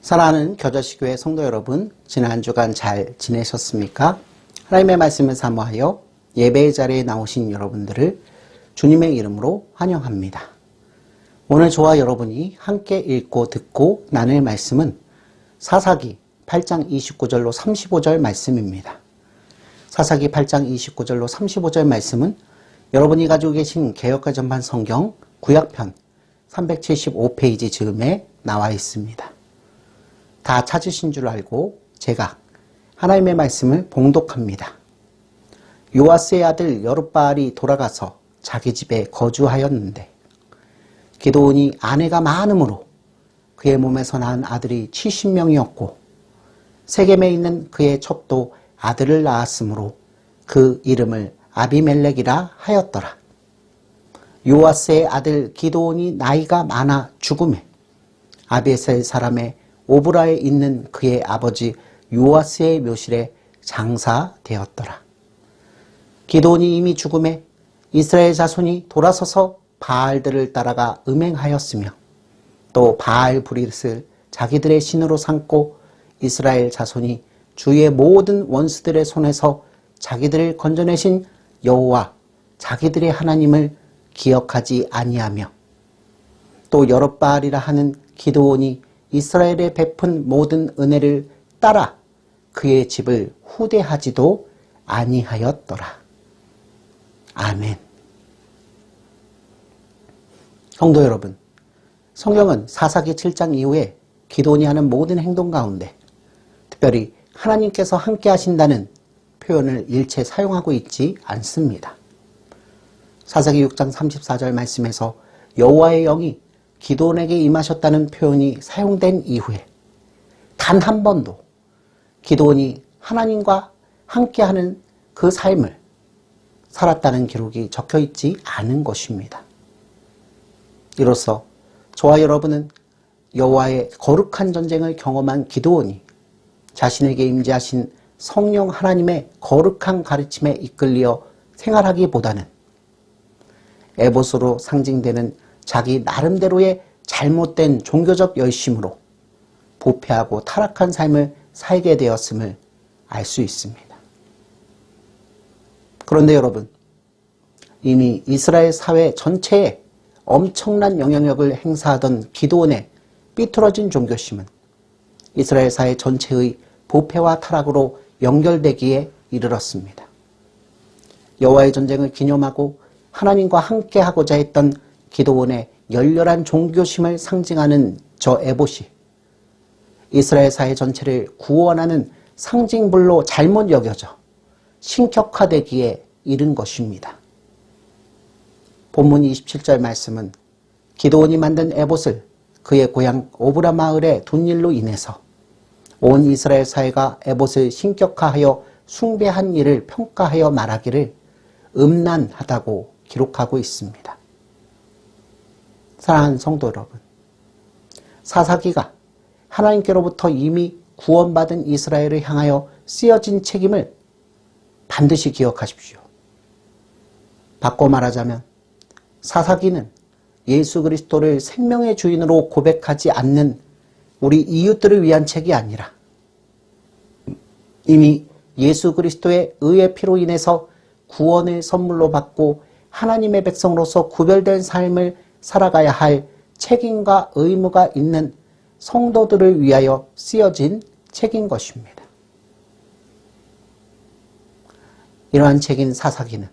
사랑하는 겨자씨교회 성도 여러분, 지난 한 주간 잘 지내셨습니까? 하나님의 말씀을 사모하여 예배의 자리에 나오신 여러분들을 주님의 이름으로 환영합니다. 오늘 저와 여러분이 함께 읽고 듣고 나눌 말씀은 사사기 8장 29절로 35절 말씀입니다. 사사기 8장 29절로 35절 말씀은 여러분이 가지고 계신 개역과 전반 성경 구약편 375페이지 즈음에 나와 있습니다. 다 찾으신 줄 알고 제가 하나님의 말씀을 봉독합니다. 요아스의 아들 여룻바알이 돌아가서 자기 집에 거주하였는데 기드온이 아내가 많음으로 그의 몸에서 낳은 아들이 70명이었고 세겜에 있는 그의 첩도 아들을 낳았으므로 그 이름을 아비멜렉이라 하였더라. 요아스의 아들 기드온이 나이가 많아 죽음에 아비에셀 사람의 오브라에 있는 그의 아버지 요아스의 묘실에 장사되었더라. 기드온이 이미 죽음에 이스라엘 자손이 돌아서서 바알들을 따라가 음행하였으며 또 바알 브릿을 자기들의 신으로 삼고 이스라엘 자손이 주의 모든 원수들의 손에서 자기들을 건져내신 여호와 자기들의 하나님을 기억하지 아니하며 또 여룻바알이라 하는 기드온이 이스라엘에 베푼 모든 은혜를 따라 그의 집을 후대하지도 아니하였더라. 아멘. 성도 여러분, 성경은 사사기 7장 이후에 기드온이 하는 모든 행동 가운데 특별히 하나님께서 함께 하신다는 표현을 일체 사용하고 있지 않습니다. 사사기 6장 34절 말씀에서 여호와의 영이 기드온에게 임하셨다는 표현이 사용된 이후에 단 한 번도 기드온이 하나님과 함께하는 그 삶을 살았다는 기록이 적혀 있지 않은 것입니다. 이로써 저와 여러분은 여호와의 거룩한 전쟁을 경험한 기드온이 자신에게 임재하신 성령 하나님의 거룩한 가르침에 이끌려 생활하기보다는 에봇으로 상징되는 자기 나름대로의 잘못된 종교적 열심으로 부패하고 타락한 삶을 살게 되었음을 알 수 있습니다. 그런데 여러분, 이미 이스라엘 사회 전체에 엄청난 영향력을 행사하던 기드온의 삐뚤어진 종교심은 이스라엘 사회 전체의 부패와 타락으로 연결되기에 이르렀습니다. 여호와의 전쟁을 기념하고 하나님과 함께하고자 했던 기드온의 열렬한 종교심을 상징하는 저 에봇이 이스라엘 사회 전체를 구원하는 상징물로 잘못 여겨져 신격화되기에 이른 것입니다. 본문 27절 말씀은 기드온이 만든 에봇을 그의 고향 오브라 마을에 둔 일로 인해서 온 이스라엘 사회가 에봇을 신격화하여 숭배한 일을 평가하여 말하기를 음란하다고 기록하고 있습니다. 사랑하는 성도 여러분, 사사기가 하나님께로부터 이미 구원받은 이스라엘을 향하여 쓰여진 책임을 반드시 기억하십시오. 바꿔 말하자면 사사기는 예수 그리스도를 생명의 주인으로 고백하지 않는 우리 이웃들을 위한 책이 아니라 이미 예수 그리스도의 의의 피로 인해서 구원을 선물로 받고 하나님의 백성으로서 구별된 삶을 살아가야 할 책임과 의무가 있는 성도들을 위하여 쓰여진 책인 것입니다. 이러한 책인 사사기는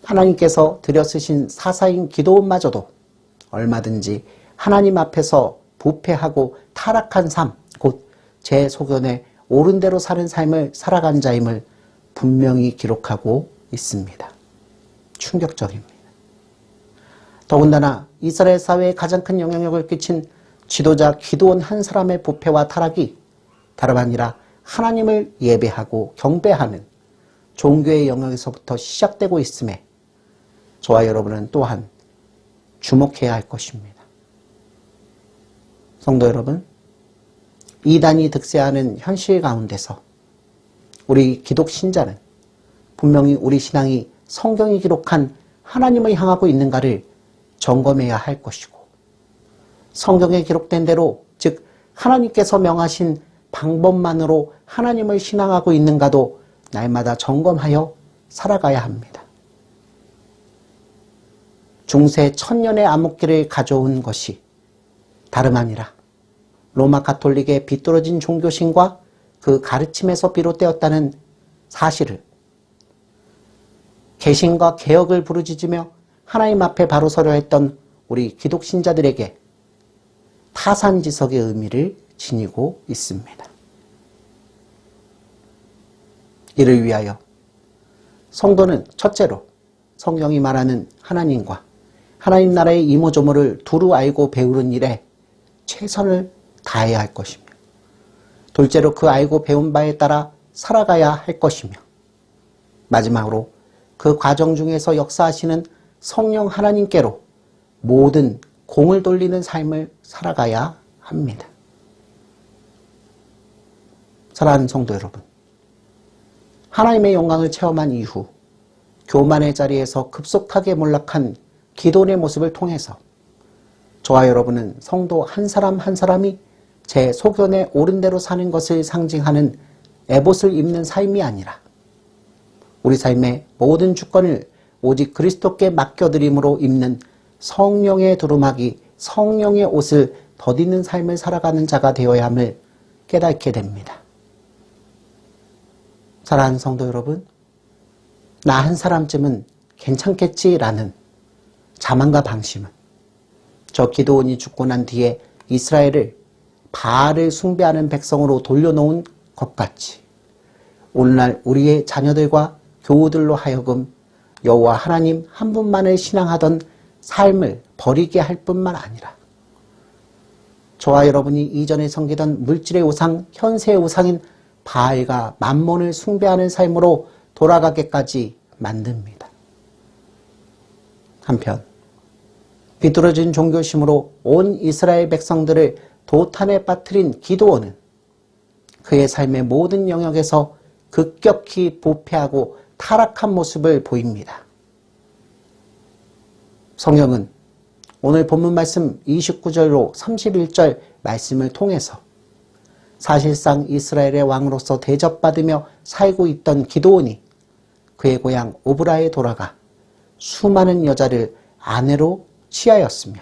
하나님께서 들여 쓰신 사사인 기드온마저도 얼마든지 하나님 앞에서 부패하고 타락한 삶, 곧 제 소견에 옳은 대로 사는 삶을 살아간 자임을 분명히 기록하고 있습니다. 충격적입니다. 더군다나 이스라엘 사회에 가장 큰 영향력을 끼친 지도자 기드온 한 사람의 부패와 타락이 다름 아니라 하나님을 예배하고 경배하는 종교의 영역에서부터 시작되고 있음에 저와 여러분은 또한 주목해야 할 것입니다. 성도 여러분, 이단이 득세하는 현실 가운데서 우리 기독 신자는 분명히 우리 신앙이 성경이 기록한 하나님을 향하고 있는가를 점검해야 할 것이고 성경에 기록된 대로 즉 하나님께서 명하신 방법만으로 하나님을 신앙하고 있는가도 날마다 점검하여 살아가야 합니다. 중세 천년의 암흑기를 가져온 것이 다름 아니라 로마 가톨릭의 비뚤어진 종교신과 그 가르침에서 비롯되었다는 사실을 개신과 개혁을 부르짖으며 하나님 앞에 바로 서려 했던 우리 기독신자들에게 타산지석의 의미를 지니고 있습니다. 이를 위하여 성도는 첫째로 성경이 말하는 하나님과 하나님 나라의 이모저모를 두루 알고 배우는 일에 최선을 다해야 할 것이며, 둘째로 그 알고 배운 바에 따라 살아가야 할 것이며, 마지막으로 그 과정 중에서 역사하시는 성령 하나님께로 모든 공을 돌리는 삶을 살아가야 합니다. 사랑하는 성도 여러분, 하나님의 영광을 체험한 이후 교만의 자리에서 급속하게 몰락한 기도원의 모습을 통해서 저와 여러분은 성도 한 사람 한 사람이 제 소견에 옳은 대로 사는 것을 상징하는 에봇을 입는 삶이 아니라 우리 삶의 모든 주권을 오직 그리스도께 맡겨드림으로 입는 성령의 두루마기, 성령의 옷을 덧입는 삶을 살아가는 자가 되어야 함을 깨닫게 됩니다. 사랑하는 성도 여러분, 나 한 사람쯤은 괜찮겠지라는 자만과 방심은 저 기드온이 죽고 난 뒤에 이스라엘을 바알을 숭배하는 백성으로 돌려놓은 것 같이 오늘날 우리의 자녀들과 교우들로 하여금 여호와 하나님 한 분만을 신앙하던 삶을 버리게 할 뿐만 아니라 저와 여러분이 이전에 섬기던 물질의 우상, 현세의 우상인 바알과 만몬을 숭배하는 삶으로 돌아가게까지 만듭니다. 한편 비뚤어진 종교심으로 온 이스라엘 백성들을 도탄에 빠뜨린 기드온은 그의 삶의 모든 영역에서 급격히 부패하고 타락한 모습을 보입니다. 성경은 오늘 본문 말씀 29절로 31절 말씀을 통해서 사실상 이스라엘의 왕으로서 대접받으며 살고 있던 기드온이 그의 고향 오브라에 돌아가 수많은 여자를 아내로 취하였으며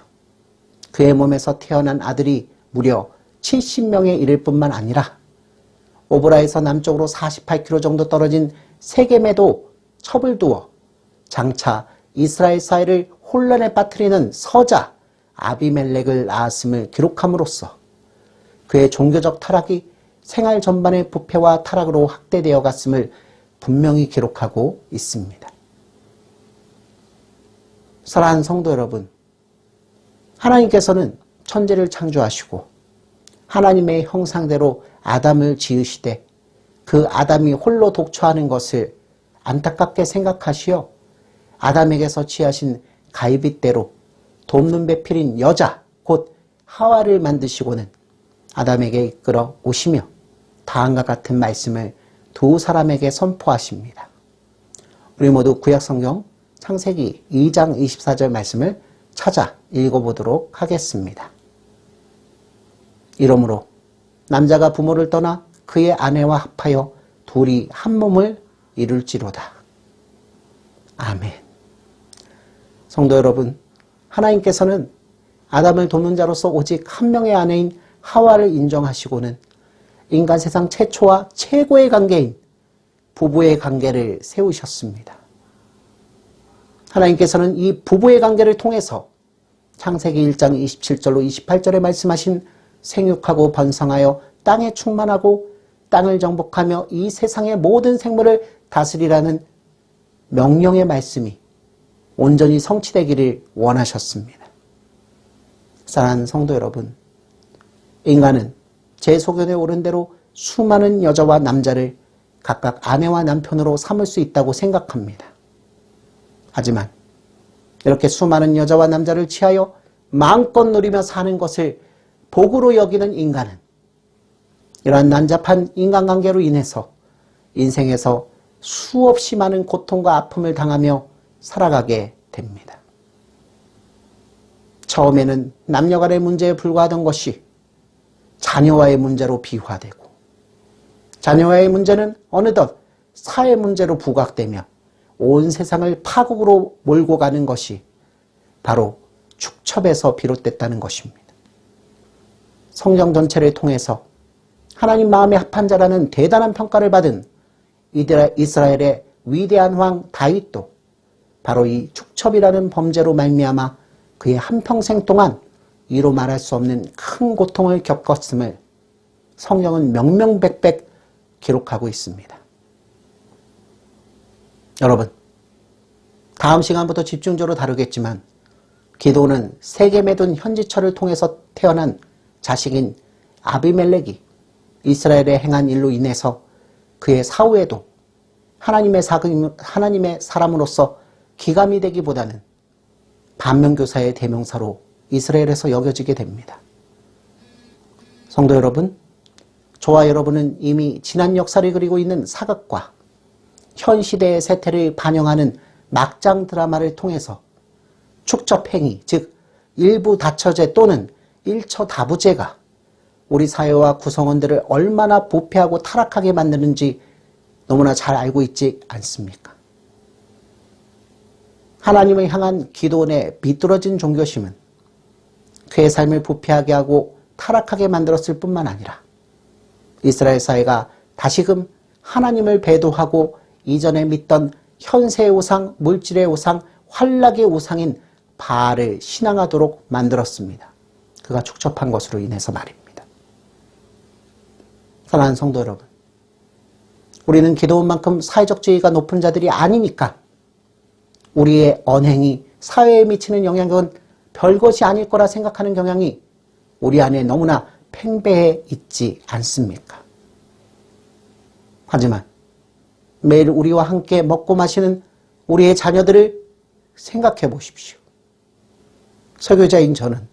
그의 몸에서 태어난 아들이 무려 70명에 이를 뿐만 아니라 오브라에서 남쪽으로 48km 정도 떨어진 세겜에도 첩을 두어 장차 이스라엘 사회를 혼란에 빠뜨리는 서자 아비멜렉을 낳았음을 기록함으로써 그의 종교적 타락이 생활 전반의 부패와 타락으로 확대되어 갔음을 분명히 기록하고 있습니다. 사랑하는 성도 여러분, 하나님께서는 천지를 창조하시고 하나님의 형상대로 아담을 지으시되 그 아담이 홀로 독초하는 것을 안타깝게 생각하시어 아담에게서 취하신 가이빗대로 돕는 배필인 여자 곧 하와를 만드시고는 아담에게 이끌어 오시며 다음과 같은 말씀을 두 사람에게 선포하십니다. 우리 모두 구약성경 창세기 2장 24절 말씀을 찾아 읽어보도록 하겠습니다. 이러므로 남자가 부모를 떠나 그의 아내와 합하여 둘이 한 몸을 이룰지로다. 아멘. 성도 여러분, 하나님께서는 아담을 돕는 자로서 오직 한 명의 아내인 하와를 인정하시고는 인간 세상 최초와 최고의 관계인 부부의 관계를 세우셨습니다. 하나님께서는 이 부부의 관계를 통해서 창세기 1장 27절로 28절에 말씀하신 생육하고 번성하여 땅에 충만하고 땅을 정복하며 이 세상의 모든 생물을 다스리라는 명령의 말씀이 온전히 성취되기를 원하셨습니다. 사랑하는 성도 여러분, 인간은 제 소견에 옳은 대로 수많은 여자와 남자를 각각 아내와 남편으로 삼을 수 있다고 생각합니다. 하지만 이렇게 수많은 여자와 남자를 취하여 마음껏 누리며 사는 것을 복으로 여기는 인간은 이러한 난잡한 인간관계로 인해서 인생에서 수없이 많은 고통과 아픔을 당하며 살아가게 됩니다. 처음에는 남녀간의 문제에 불과하던 것이 자녀와의 문제로 비화되고 자녀와의 문제는 어느덧 사회 문제로 부각되며 온 세상을 파국으로 몰고 가는 것이 바로 축첩에서 비롯됐다는 것입니다. 성경 전체를 통해서 하나님 마음에 합한 자라는 대단한 평가를 받은 이스라엘의 위대한 왕 다윗도 바로 이 축첩이라는 범죄로 말미암아 그의 한평생 동안 이로 말할 수 없는 큰 고통을 겪었음을 성경은 명명백백 기록하고 있습니다. 여러분, 다음 시간부터 집중적으로 다루겠지만 기드온은 세겜에 둔 현지처를 통해서 태어난 자식인 아비멜렉이 이스라엘에 행한 일로 인해서 그의 사후에도 하나님의 사람으로서 기감이 되기보다는 반면교사의 대명사로 이스라엘에서 여겨지게 됩니다. 성도 여러분, 저와 여러분은 이미 지난 역사를 그리고 있는 사극과 현 시대의 세태를 반영하는 막장 드라마를 통해서 축첩행위, 즉 일부 다처제 또는 일처다부제가 우리 사회와 구성원들을 얼마나 부패하고 타락하게 만드는지 너무나 잘 알고 있지 않습니까? 하나님을 향한 기도원의 비뚤어진 종교심은 그의 삶을 부패하게 하고 타락하게 만들었을 뿐만 아니라 이스라엘 사회가 다시금 하나님을 배도하고 이전에 믿던 현세의 우상, 물질의 우상, 환락의 우상인 바알을 신앙하도록 만들었습니다. 그가 축첩한 것으로 인해서 말입니다. 사랑하는 성도 여러분, 우리는 기도원만큼 사회적 지위가 높은 자들이 아니니까 우리의 언행이 사회에 미치는 영향은 별것이 아닐 거라 생각하는 경향이 우리 안에 너무나 팽배해 있지 않습니까? 하지만 매일 우리와 함께 먹고 마시는 우리의 자녀들을 생각해 보십시오. 설교자인 저는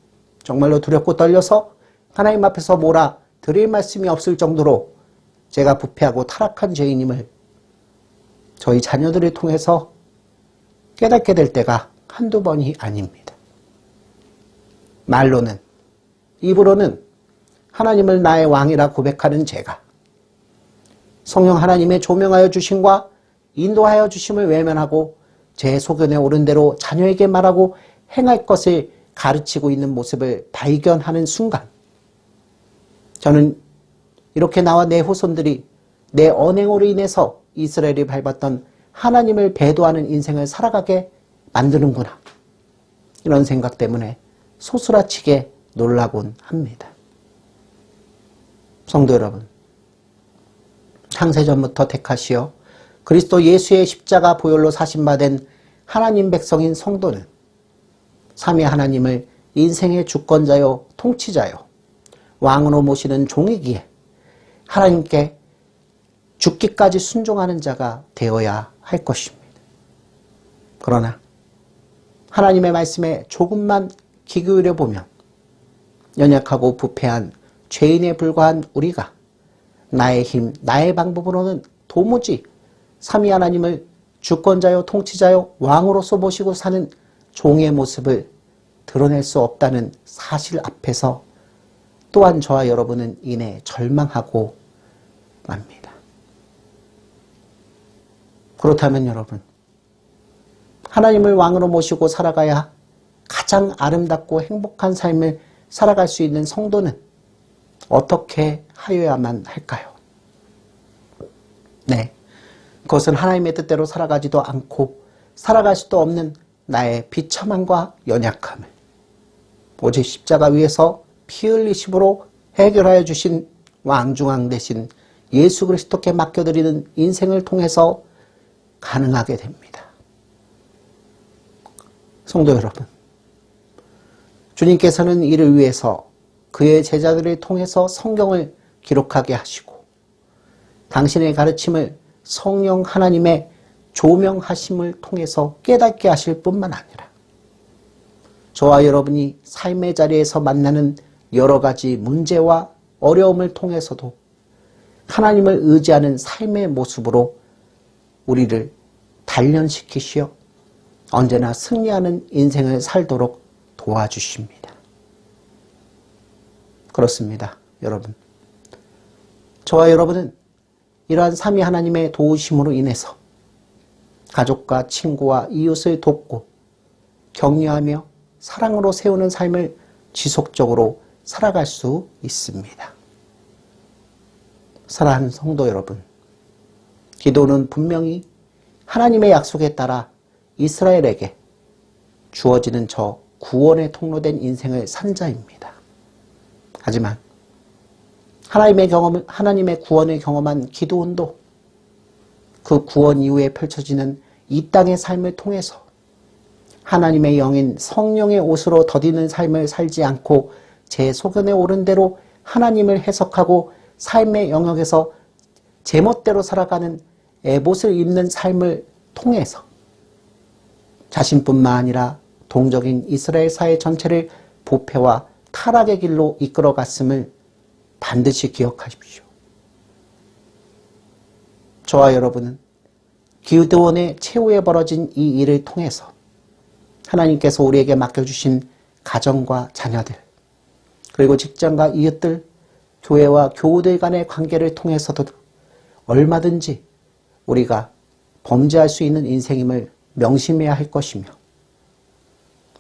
정말로 두렵고 떨려서 하나님 앞에서 뭐라 드릴 말씀이 없을 정도로 제가 부패하고 타락한 죄인임을 저희 자녀들을 통해서 깨닫게 될 때가 한두 번이 아닙니다. 말로는, 입으로는 하나님을 나의 왕이라 고백하는 제가 성령 하나님의 조명하여 주심과 인도하여 주심을 외면하고 제 소견에 옳은 대로 자녀에게 말하고 행할 것을 가르치고 있는 모습을 발견하는 순간 저는 이렇게 나와 내 후손들이 내 언행으로 인해서 이스라엘이 밟았던 하나님을 배도하는 인생을 살아가게 만드는구나. 이런 생각 때문에 소스라치게 놀라곤 합니다. 성도 여러분, 창세전부터 택하시어 그리스도 예수의 십자가 보혈로 사신받은 하나님 백성인 성도는 삼위 하나님을 인생의 주권자요 통치자요 왕으로 모시는 종이기에 하나님께 죽기까지 순종하는 자가 되어야 할 것입니다. 그러나 하나님의 말씀에 조금만 귀 기울여 보면 연약하고 부패한 죄인에 불과한 우리가 나의 힘, 나의 방법으로는 도무지 삼위 하나님을 주권자요 통치자요 왕으로서 모시고 사는 종의 모습을 드러낼 수 없다는 사실 앞에서 또한 저와 여러분은 이내 절망하고 맙니다. 그렇다면 여러분, 하나님을 왕으로 모시고 살아가야 가장 아름답고 행복한 삶을 살아갈 수 있는 성도는 어떻게 하여야만 할까요? 네, 그것은 하나님의 뜻대로 살아가지도 않고 살아갈 수도 없는 나의 비참함과 연약함을 오직 십자가 위에서 피 흘리심으로 해결하여 주신 왕중왕 되신 예수 그리스도께 맡겨드리는 인생을 통해서 가능하게 됩니다. 성도 여러분, 주님께서는 이를 위해서 그의 제자들을 통해서 성경을 기록하게 하시고 당신의 가르침을 성령 하나님의 조명하심을 통해서 깨닫게 하실 뿐만 아니라 저와 여러분이 삶의 자리에서 만나는 여러 가지 문제와 어려움을 통해서도 하나님을 의지하는 삶의 모습으로 우리를 단련시키시어 언제나 승리하는 인생을 살도록 도와주십니다. 그렇습니다. 여러분. 저와 여러분은 이러한 삼위 하나님의 도우심으로 인해서 가족과 친구와 이웃을 돕고 격려하며 사랑으로 세우는 삶을 지속적으로 살아갈 수 있습니다. 사랑하는 성도 여러분, 기도는 분명히 하나님의 약속에 따라 이스라엘에게 주어지는 저 구원의 통로된 인생을 산 자입니다. 하지만 하나님의 구원을 경험한 기도원도 그 구원 이후에 펼쳐지는 이 땅의 삶을 통해서 하나님의 영인 성령의 옷으로 덧입는 삶을 살지 않고 제 소견에 오른 대로 하나님을 해석하고 삶의 영역에서 제멋대로 살아가는 에봇을 입는 삶을 통해서 자신뿐만 아니라 동적인 이스라엘 사회 전체를 부패와 타락의 길로 이끌어갔음을 반드시 기억하십시오. 저와 여러분은 기드온의 최후에 벌어진 이 일을 통해서 하나님께서 우리에게 맡겨주신 가정과 자녀들, 그리고 직장과 이웃들, 교회와 교우들 간의 관계를 통해서도 얼마든지 우리가 범죄할 수 있는 인생임을 명심해야 할 것이며,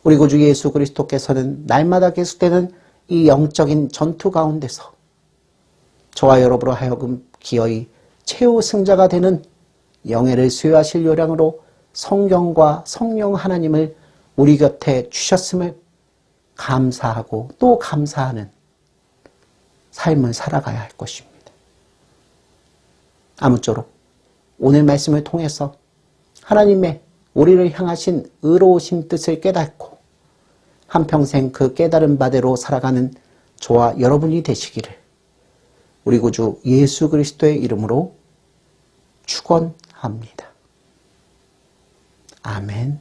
우리 구주 예수 그리스도께서는 날마다 계속되는 이 영적인 전투 가운데서 저와 여러분으로 하여금 기어이 최후 승자가 되는 영예를 수여하실 요량으로 성경과 성령 하나님을 우리 곁에 주셨음을 감사하고 또 감사하는 삶을 살아가야 할 것입니다. 아무쪼록 오늘 말씀을 통해서 하나님의 우리를 향하신 의로우신 뜻을 깨닫고 한평생 그 깨달은 바대로 살아가는 저와 여러분이 되시기를 우리 구주 예수 그리스도의 이름으로 축원합니다. 아멘.